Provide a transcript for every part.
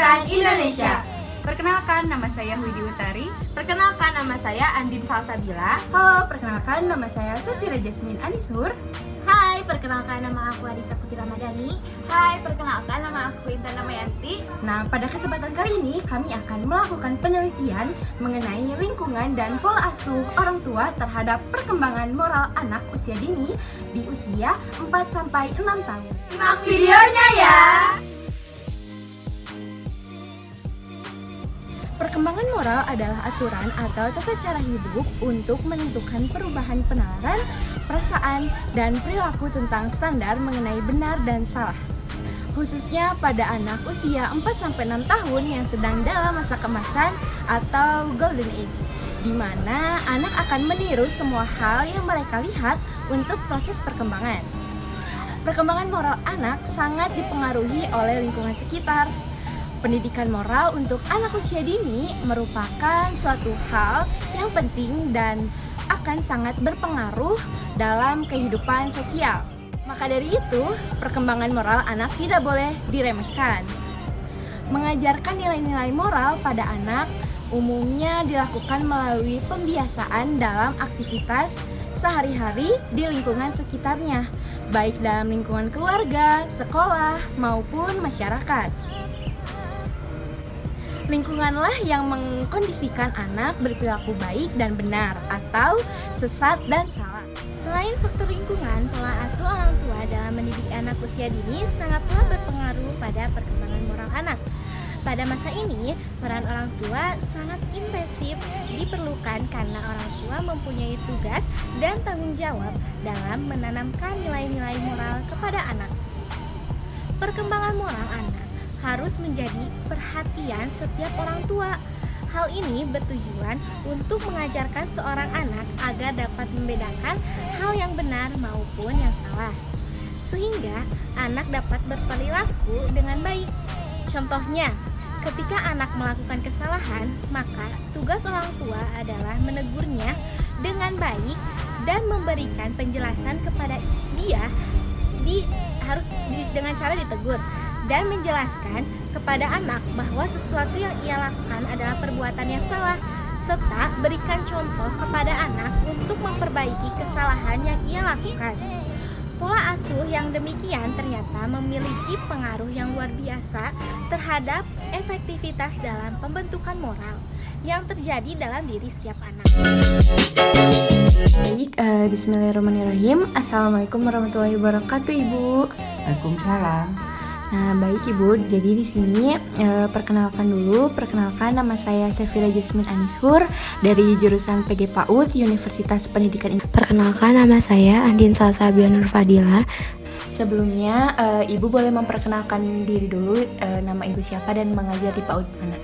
Kebanggaan Indonesia. Perkenalkan, nama saya Widi Utari. Perkenalkan, nama saya Andin Salsabila. Halo, perkenalkan, nama saya Safira Jasmine Anishur. Hai, perkenalkan, nama aku Adisa Putri Ramadhani. Hai, perkenalkan, nama aku Intan Namayanti. Nah, pada kesempatan kali ini kami akan melakukan penelitian mengenai lingkungan dan pola asuh orang tua terhadap perkembangan moral anak usia dini di usia 4-6 tahun. Simak videonya ya. Perkembangan moral adalah aturan atau tata cara hidup untuk menentukan perubahan penalaran, perasaan, dan perilaku tentang standar mengenai benar dan salah. Khususnya pada anak usia 4-6 tahun yang sedang dalam masa kemasan atau golden age, di mana anak akan meniru semua hal yang mereka lihat untuk proses perkembangan. Perkembangan moral anak sangat dipengaruhi oleh lingkungan sekitar. Pendidikan moral untuk anak usia dini merupakan suatu hal yang penting dan akan sangat berpengaruh dalam kehidupan sosial. Maka dari itu, perkembangan moral anak tidak boleh diremehkan. Mengajarkan nilai-nilai moral pada anak umumnya dilakukan melalui pembiasaan dalam aktivitas sehari-hari di lingkungan sekitarnya, baik dalam lingkungan keluarga, sekolah, maupun masyarakat. Lingkunganlah yang mengkondisikan anak berperilaku baik dan benar atau sesat dan salah. Selain faktor lingkungan, pola asuh orang tua dalam mendidik anak usia dini sangatlah berpengaruh pada perkembangan moral anak. Pada masa ini, peran orang tua sangat intensif diperlukan karena orang tua mempunyai tugas dan tanggung jawab dalam menanamkan nilai-nilai moral kepada anak. Perkembangan moral anak harus menjadi perhatian setiap orang tua. Hal ini bertujuan untuk mengajarkan seorang anak agar dapat membedakan hal yang benar maupun yang salah, sehingga anak dapat berperilaku dengan baik. Contohnya, ketika anak melakukan kesalahan, maka tugas orang tua adalah menegurnya dengan baik dan memberikan penjelasan kepada dia dengan cara ditegur dan menjelaskan kepada anak bahwa sesuatu yang ia lakukan adalah perbuatan yang salah, serta berikan contoh kepada anak untuk memperbaiki kesalahan yang ia lakukan. Pola asuh yang demikian ternyata memiliki pengaruh yang luar biasa terhadap efektivitas dalam pembentukan moral yang terjadi dalam diri setiap anak. Baik, bismillahirrahmanirrahim. Assalamualaikum warahmatullahi wabarakatuh, Ibu. Waalaikumsalam. Nah, baik Ibu. Jadi di sini perkenalkan nama saya Safira Jasmine Anishur dari jurusan PG PAUD Universitas Pendidikan. Perkenalkan, nama saya Andin Salsabila Nur Fadila. Sebelumnya, Ibu boleh memperkenalkan diri dulu, nama Ibu siapa dan mengajar di PAUD mana?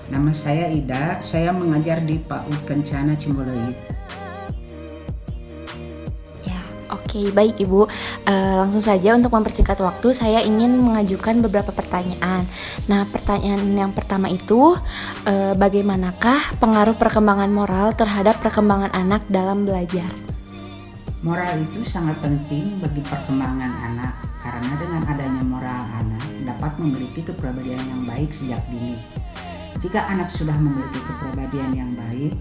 Nama saya Ida, saya mengajar di PAUD Kencana Cimbuluit. Oke, baik Ibu. Langsung saja untuk mempersingkat waktu, saya ingin mengajukan beberapa pertanyaan. Nah, pertanyaan yang pertama itu, bagaimanakah pengaruh perkembangan moral terhadap perkembangan anak dalam belajar? Moral itu sangat penting bagi perkembangan anak karena dengan adanya moral anak dapat memiliki kepribadian yang baik sejak dini. Jika anak sudah memiliki kepribadian yang baik,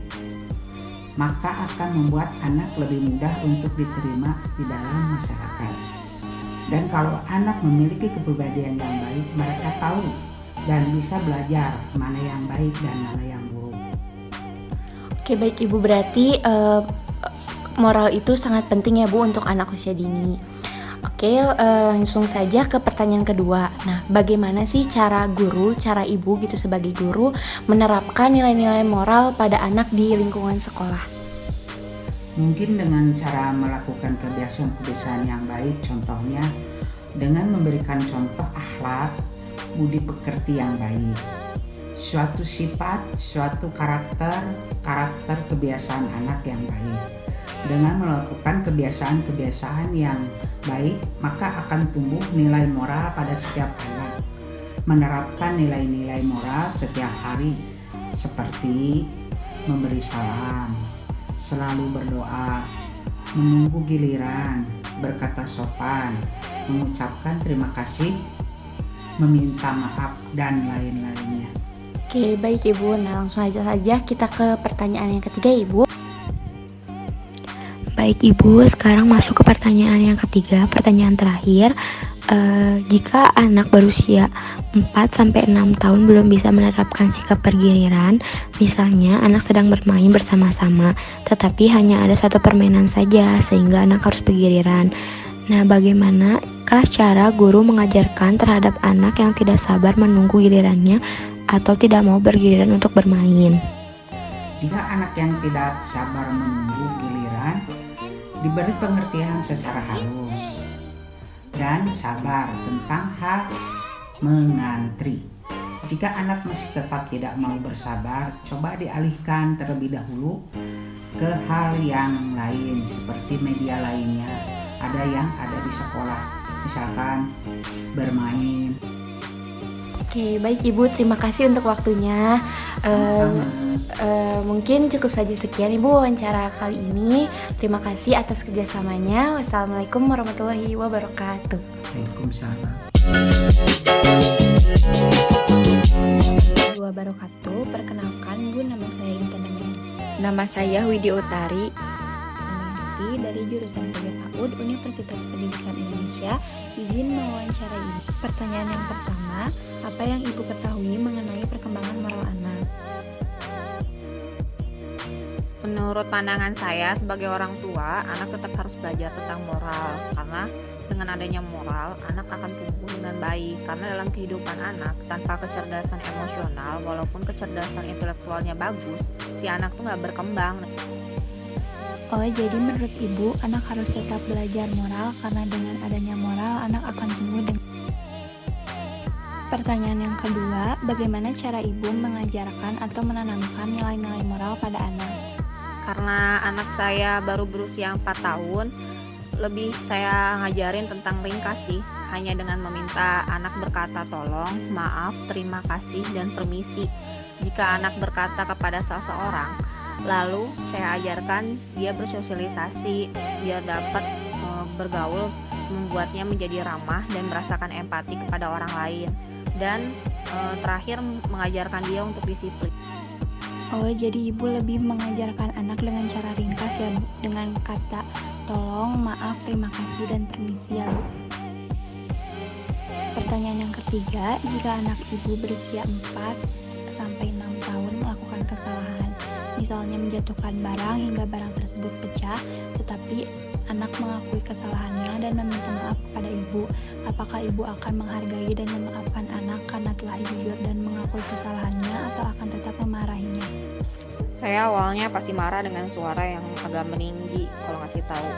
maka akan membuat anak lebih mudah untuk diterima di dalam masyarakat. Dan kalau anak memiliki kepribadian yang baik, mereka tahu dan bisa belajar mana yang baik dan mana yang buruk. Oke, baik Ibu, berarti moral itu sangat penting ya Bu untuk anak usia dini. Oke, langsung saja ke pertanyaan kedua. Nah, bagaimana sih cara ibu gitu sebagai guru menerapkan nilai-nilai moral pada anak di lingkungan sekolah? Mungkin dengan cara melakukan kebiasaan-kebiasaan yang baik, contohnya dengan memberikan contoh akhlak, budi pekerti yang baik, suatu sifat, suatu karakter kebiasaan anak yang baik. Dengan melakukan kebiasaan-kebiasaan yang baik, maka akan tumbuh nilai moral pada setiap anak. Menerapkan nilai-nilai moral setiap hari, seperti memberi salam, selalu berdoa, menunggu giliran, berkata sopan, mengucapkan terima kasih, meminta maaf, dan lain-lainnya. Oke, baik Ibu. Nah, langsung aja kita ke pertanyaan yang ketiga, Ibu. Baik Ibu, sekarang masuk ke pertanyaan yang ketiga, pertanyaan terakhir. Jika anak berusia 4-6 tahun belum bisa menerapkan sikap bergiliran, misalnya anak sedang bermain bersama-sama, tetapi hanya ada satu permainan saja sehingga anak harus bergiliran. Nah, bagaimanakah cara guru mengajarkan terhadap anak yang tidak sabar menunggu gilirannya atau tidak mau bergiliran untuk bermain? Jika anak yang tidak sabar menunggu giliran, diberi pengertian secara halus dan sabar tentang hal mengantri. Jika anak masih tetap tidak mau bersabar, coba dialihkan terlebih dahulu ke hal yang lain seperti media lainnya. Ada yang ada di sekolah, misalkan bermain. Oke, baik Ibu. Terima kasih untuk waktunya. Mungkin cukup saja sekian Ibu wawancara kali ini. Terima kasih atas kerjasamanya. Wassalamualaikum warahmatullahi wabarakatuh. Waalaikumsalam. Wabarakatuh. Perkenalkan Bu, nama saya Intan Damayanti Nama saya Widi Utari. dari jurusan PAUD Universitas Pendidikan Indonesia. Izin mewawancarai Ibu. Pertanyaan yang pertama, apa yang Ibu ketahui mengenai perkembangan moral anak? Menurut pandangan saya sebagai orang tua, anak tetap harus belajar tentang moral, karena dengan adanya moral, anak akan tumbuh dengan baik. Karena dalam kehidupan anak, tanpa kecerdasan emosional, walaupun kecerdasan intelektualnya bagus, si anak tuh nggak berkembang. Oh, jadi menurut Ibu, anak harus tetap belajar moral karena dengan adanya moral, anak akan tumbuh dengan... Pertanyaan yang kedua, bagaimana cara Ibu mengajarkan atau menanamkan nilai-nilai moral pada anak? Karena anak saya baru berusia 4 tahun, lebih saya ngajarin tentang ringkas sih, hanya dengan meminta anak berkata tolong, maaf, terima kasih, dan permisi. Jika anak berkata kepada seseorang, lalu saya ajarkan dia bersosialisasi biar dapat bergaul, membuatnya menjadi ramah dan merasakan empati kepada orang lain. Dan terakhir mengajarkan dia untuk disiplin. Oh, jadi Ibu lebih mengajarkan anak dengan cara ringkas ya Bu, dengan kata tolong, maaf, terima kasih, dan permisi ya Bu. Pertanyaan yang ketiga, jika anak Ibu berusia 4-6 tahun melakukan kesalahan, misalnya menjatuhkan barang hingga barang tersebut pecah, tetapi anak mengakui kesalahannya dan meminta maaf kepada Ibu, apakah Ibu akan menghargai dan memaafkan anak karena telah jujur dan mengakui kesalahannya atau akan tetap memarahinya? Saya awalnya pasti marah dengan suara yang agak meninggi kalau ngasih tahu.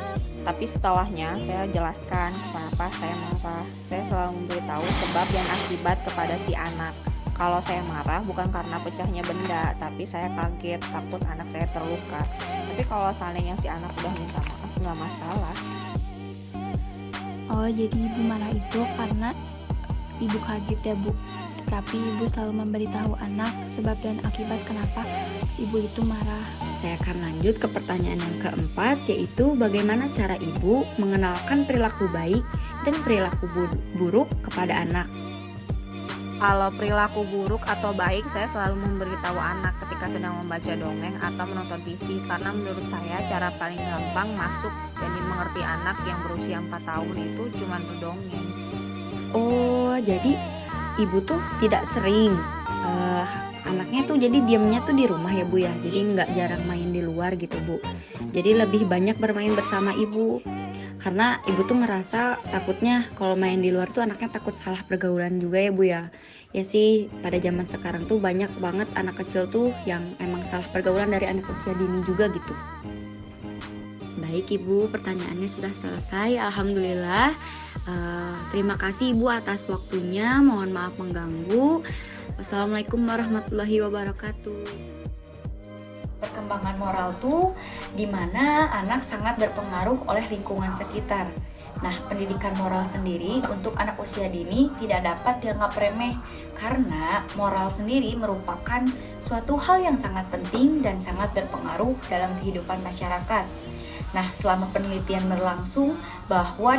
Tapi setelahnya saya jelaskan kenapa saya marah. Saya selalu memberitahu sebab dan akibat kepada si anak. Kalau saya marah bukan karena pecahnya benda, tapi saya kaget, takut anak saya terluka. Tapi kalau seandainya si anak udah minta maaf, nggak masalah. Oh, jadi Ibu marah itu karena Ibu kaget ya Bu. Tapi Ibu selalu memberitahu anak sebab dan akibat kenapa Ibu itu marah. Saya akan lanjut ke pertanyaan yang keempat, yaitu bagaimana cara Ibu mengenalkan perilaku baik dan perilaku buruk kepada anak. Kalau perilaku buruk atau baik, saya selalu memberitahu anak ketika sedang membaca dongeng atau menonton TV, karena menurut saya cara paling gampang masuk dan dimengerti anak yang berusia 4 tahun itu cuma berdongeng. Oh, jadi Ibu tuh tidak sering anaknya tuh jadi diamnya tuh di rumah ya Bu ya, jadi nggak jarang main di luar gitu Bu. Jadi lebih banyak bermain bersama Ibu, karena Ibu tuh ngerasa takutnya kalau main di luar tuh anaknya takut salah pergaulan juga ya Bu ya. Ya sih, pada zaman sekarang tuh banyak banget anak kecil tuh yang emang salah pergaulan dari anak usia dini juga gitu. Baik Ibu, pertanyaannya sudah selesai, alhamdulillah. Terima kasih Ibu atas waktunya, mohon maaf mengganggu. Wassalamualaikum warahmatullahi wabarakatuh. Perkembangan moral tuh dimana anak sangat berpengaruh oleh lingkungan sekitar. Nah, pendidikan moral sendiri untuk anak usia dini tidak dapat dianggap remeh, karena moral sendiri merupakan suatu hal yang sangat penting dan sangat berpengaruh dalam kehidupan masyarakat. Nah, selama penelitian berlangsung bahwa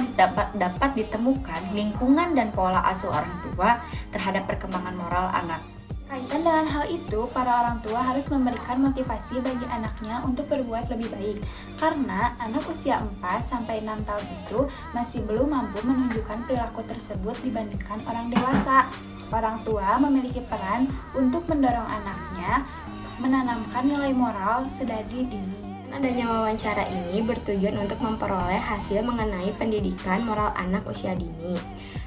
dapat ditemukan lingkungan dan pola asuh orang tua terhadap perkembangan moral anak. Kaitan dengan hal itu, para orang tua harus memberikan motivasi bagi anaknya untuk berbuat lebih baik. Karena anak usia 4-6 tahun itu masih belum mampu menunjukkan perilaku tersebut dibandingkan orang dewasa. Orang tua memiliki peran untuk mendorong anaknya menanamkan nilai moral sedari dini. Adanya wawancara ini bertujuan untuk memperoleh hasil mengenai pendidikan moral anak usia dini.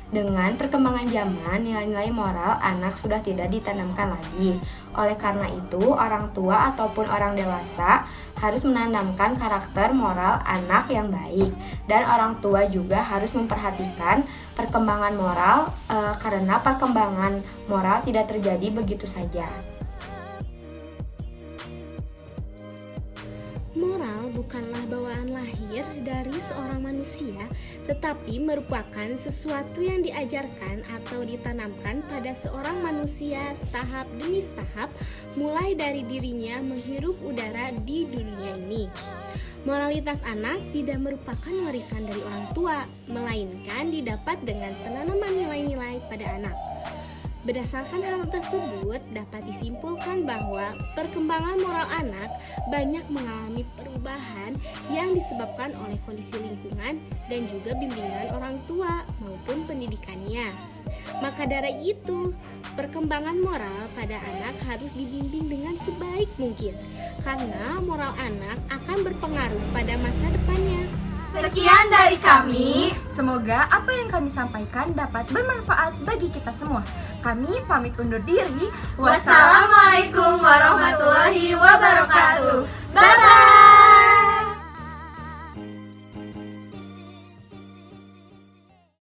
Dengan perkembangan zaman, nilai-nilai moral anak sudah tidak ditanamkan lagi. Oleh karena itu, orang tua ataupun orang dewasa harus menanamkan karakter moral anak yang baik. Dan orang tua juga harus memperhatikan perkembangan moral karena perkembangan moral tidak terjadi begitu saja. Moral bukanlah bawaan lahir dari seorang manusia, tetapi merupakan sesuatu yang diajarkan atau ditanamkan pada seorang manusia tahap demi tahap, mulai dari dirinya menghirup udara di dunia ini. Moralitas anak tidak merupakan warisan dari orang tua, melainkan didapat dengan penanaman nilai-nilai pada anak. Berdasarkan hal tersebut, dapat disimpulkan bahwa perkembangan moral anak banyak mengalami perubahan yang disebabkan oleh kondisi lingkungan dan juga bimbingan orang tua maupun pendidikannya. Maka dari itu, perkembangan moral pada anak harus dibimbing dengan sebaik mungkin, karena moral anak akan berpengaruh pada masa depannya. Sekian dari kami. Semoga apa yang kami sampaikan dapat bermanfaat bagi kita semua. Kami pamit undur diri. Wassalamualaikum warahmatullahi wabarakatuh.